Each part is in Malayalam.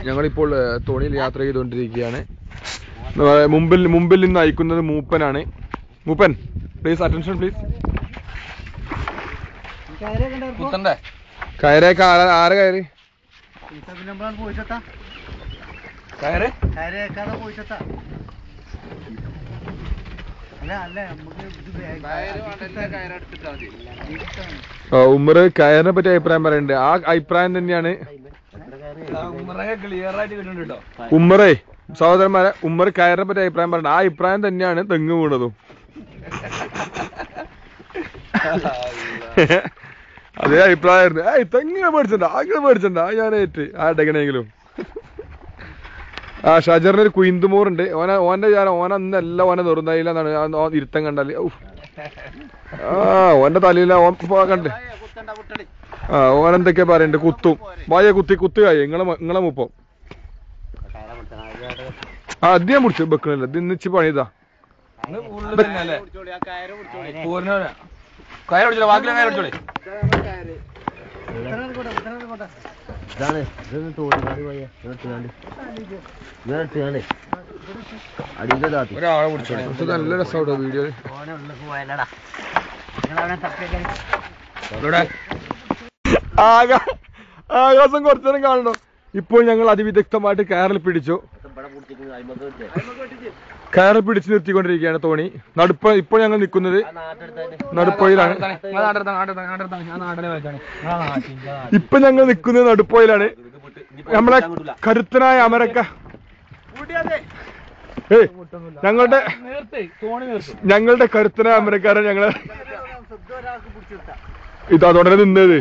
ഞങ്ങളിപ്പോൾ തോണിയിൽ യാത്ര ചെയ്തുകൊണ്ടിരിക്കുകയാണ്. മുമ്പിൽ നിന്ന് അയക്കുന്നത് മൂപ്പനാണ്. മൂപ്പൻ പ്ലീസ് അറ്റൻഷൻ പ്ലീസ്. കയറേക്ക് ആരെ കയറി ഉമ്മർ കയറിനെ പറ്റി അഭിപ്രായം പറയുന്നുണ്ട്. ആ അഭിപ്രായം തന്നെയാണ് ഉമ്മറേ സഹോദരന്മാരെ. ഉമ്മർ കയറിനെ പറ്റി അഭിപ്രായം പറയുന്നത് ആ അഭിപ്രായം തന്നെയാണ് തെങ്ങ് വീണതും. അതേ അഭിപ്രായമായിരുന്നു. തെങ്ങിനെ മേടിച്ചണ്ട അങ്ങനെ മേടിച്ചണ്ട ഞാൻ ഏറ്റ് ആരുടെങ്ങനെയെങ്കിലും. ആ ഷജറിന് ഒരു കുയിന്തുമോറുണ്ട്. ഓനന്നല്ല ഓനെ നെറുന്നയിലെന്നാണ് ഇരുത്തം കണ്ടാല്. ഓന്റെ തലയില ഓൻ കണ്ട് ഓനെന്തൊക്കെയാ പറയണ്ട്. കുത്തും വായ കുത്തുകായി നിങ്ങളെ മൂപ്പം. അധികം മുടിച്ചു വെക്കണില്ല. ഇത് ഇന്നിച്ച് പണിതാ. നല്ല രസമാട്ടോ വീഡിയോ. ആകാശം കുറച്ചേരം കാണണം. ഇപ്പോൾ ഞങ്ങൾ അതിവിദഗ്ധമായിട്ട് കയറിൽ പിടിച്ചു. കയറിൽ പിടിച്ച് നിർത്തിക്കൊണ്ടിരിക്കുകയാണ് തോണി. ഇപ്പോൾ ഞങ്ങൾ നിൽക്കുന്നത് നടുപ്പോയിലാണ്. ഇപ്പൊ ഞങ്ങൾ നിൽക്കുന്നത് നടുപ്പോയിലാണ്. നമ്മളെ കരുത്തനായ അമരക്ക ഞങ്ങളുടെ കരുത്തനായ അമരക്കാരൻ ഞങ്ങളെ ഇത് അതോടെ നിന്നത്.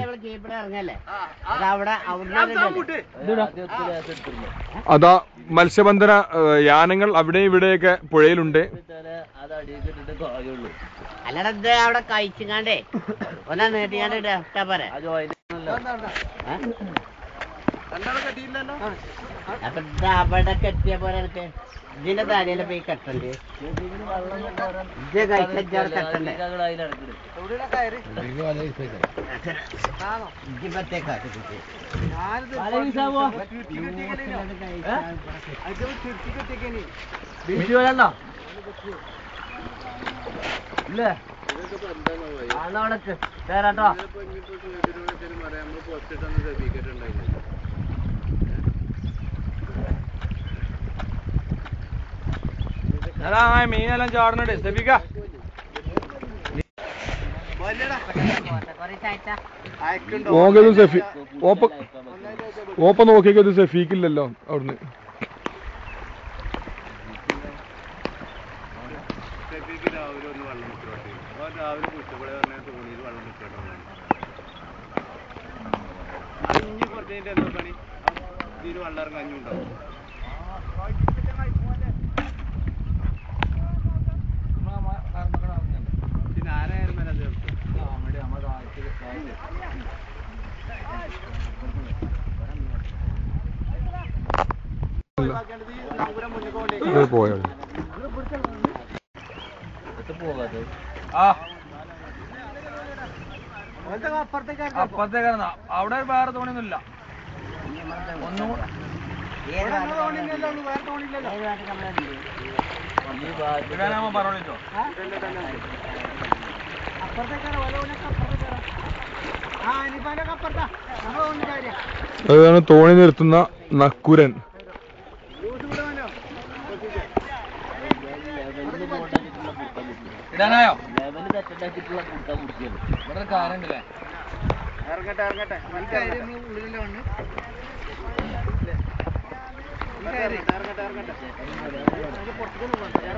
അതാ മത്സ്യബന്ധന യാനങ്ങൾ അവിടെയും ഇവിടെയൊക്കെ പുഴയിലുണ്ട്. അവിടെ കഴിച്ചാണ്ടേ ഒന്നാ നീട്ടിയാണ്ട് അപ്പൊ അവിടെ കെട്ടിയ പോലെ ഇതിന്റെ താരയില് പോയി കെട്ടണ്ടേ. ഇത് കഴിച്ചാൽ കെട്ടണ്ടേ. കേറാട്ടോ. മീനെല്ലാം ചാടുന്നുണ്ട്. സെഫിക്ക നോക്കിയതും സെഫി ഓപ്പ നോക്കിയത് സെഫീക്കില്ലല്ലോ അവിടുന്ന്. പോയോ അപ്പുറത്തേക്കാണ്. അവിടെ വേറെ തോണിയൊന്നുമില്ല. അതാണ് തോണി നിർത്തുന്ന നക്കുരൻ. ഇടാനായോ ഇവിടെ കാറുണ്ടല്ലേ. ഇറങ്ങട്ടെ ഇറങ്ങട്ടെ.